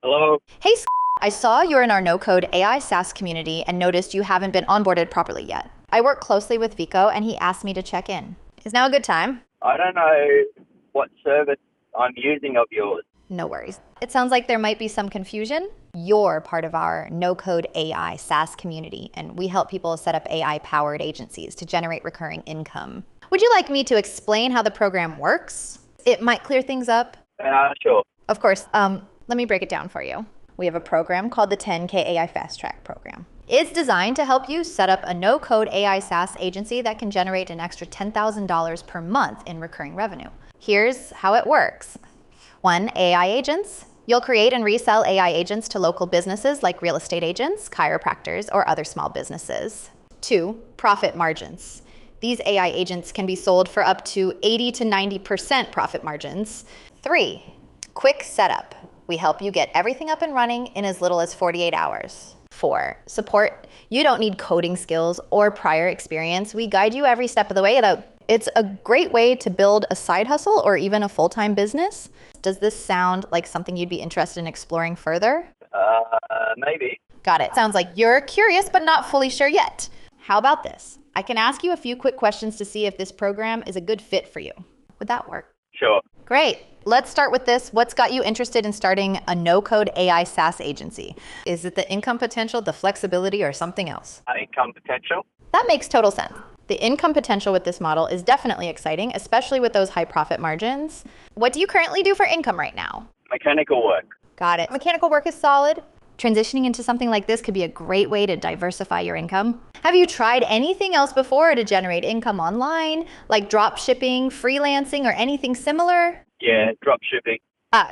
Hello. Hey, I saw you're in our no-code AI SaaS community and noticed you haven't been onboarded properly yet. I work closely with Vico and he asked me to check in. Is now a good time? I don't know what service I'm using of yours. No worries. It sounds like there might be some confusion. You're part of our no-code AI SaaS community, and we help people set up AI-powered agencies to generate recurring income. Would you like me to explain how the program works? It might clear things up. Sure. Of course. Let me break it down for you. We have a program called the 10K AI Fast Track program. It's designed to help you set up a no-code AI SaaS agency that can generate an extra $10,000 per month in recurring revenue. Here's how it works. 1, AI agents. You'll create and resell AI agents to local businesses like real estate agents, chiropractors, or other small businesses. 2, profit margins. These AI agents can be sold for up to 80 to 90% profit margins. 3, quick setup. We help you get everything up and running in as little as 48 hours. 4, support. You don't need coding skills or prior experience. We guide you every step of the way. It's a great way to build a side hustle or even a full-time business. Does this sound like something you'd be interested in exploring further? Maybe. Got it. Sounds like you're curious but not fully sure yet. How about this? I can ask you a few quick questions to see if this program is a good fit for you. Would that work? Sure. Great. Let's start with this. What's got you interested in starting a no-code AI SaaS agency? Is it the income potential, the flexibility, or something else? Income potential? That makes total sense. The income potential with this model is definitely exciting, especially with those high profit margins. What do you currently do for income right now? Mechanical work. Got it. Mechanical work is solid. Transitioning into something like this could be a great way to diversify your income. Have you tried anything else before to generate income online, like drop shipping, freelancing, or anything similar? Yeah, drop shipping.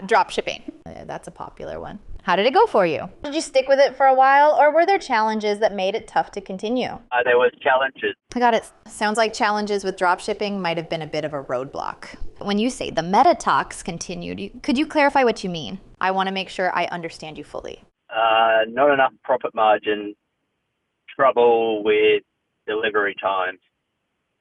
Drop shipping. That's a popular one. How did it go for you? Did you stick with it for a while, or were there challenges that made it tough to continue? There was challenges. I got it. Sounds like challenges with drop shipping might have been a bit of a roadblock. When you say the meta talks continued, could you clarify what you mean? I want to make sure I understand you fully. Not enough profit margin, trouble with delivery times,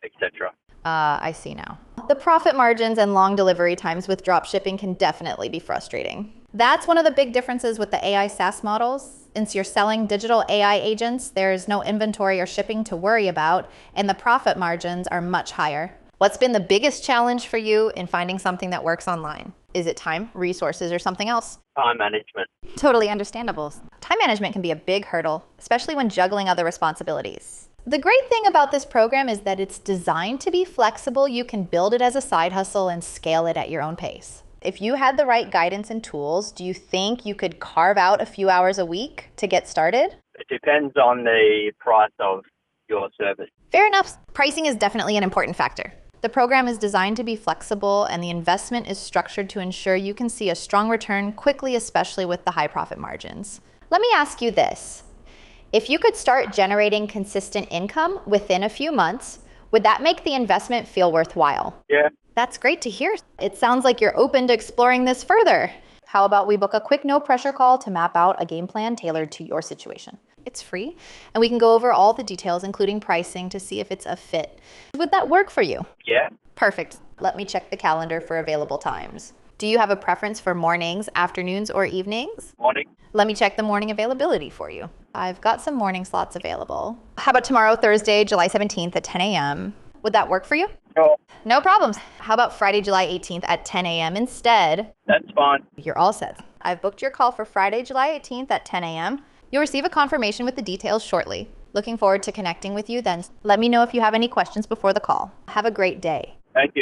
etc. I see now. The profit margins and long delivery times with drop shipping can definitely be frustrating. That's one of the big differences with the AI SaaS models. Since you're selling digital AI agents, there's no inventory or shipping to worry about, and the profit margins are much higher. What's been the biggest challenge for you in finding something that works online? Is it time, resources, or something else? Time management. Totally understandable. Time management can be a big hurdle, especially when juggling other responsibilities. The great thing about this program is that it's designed to be flexible. You can build it as a side hustle and scale it at your own pace. If you had the right guidance and tools, do you think you could carve out a few hours a week to get started? It depends on the price of your service. Fair enough. Pricing is definitely an important factor. The program is designed to be flexible, and the investment is structured to ensure you can see a strong return quickly, especially with the high profit margins. Let me ask you this. If you could start generating consistent income within a few months, would that make the investment feel worthwhile? Yeah. That's great to hear. It sounds like you're open to exploring this further. How about we book a quick no-pressure call to map out a game plan tailored to your situation? It's free, and we can go over all the details, including pricing, to see if it's a fit. Would that work for you? Yeah. Perfect. Let me check the calendar for available times. Do you have a preference for mornings, afternoons, or evenings? Morning. Let me check the morning availability for you. I've got some morning slots available. How about tomorrow, Thursday, July 17th at 10 a.m.? Would that work for you? Sure. No problems. How about Friday, July 18th at 10 a.m. instead? That's fine. You're all set. I've booked your call for Friday, July 18th at 10 a.m. You'll receive a confirmation with the details shortly. Looking forward to connecting with you then. Let me know if you have any questions before the call. Have a great day. Thank you.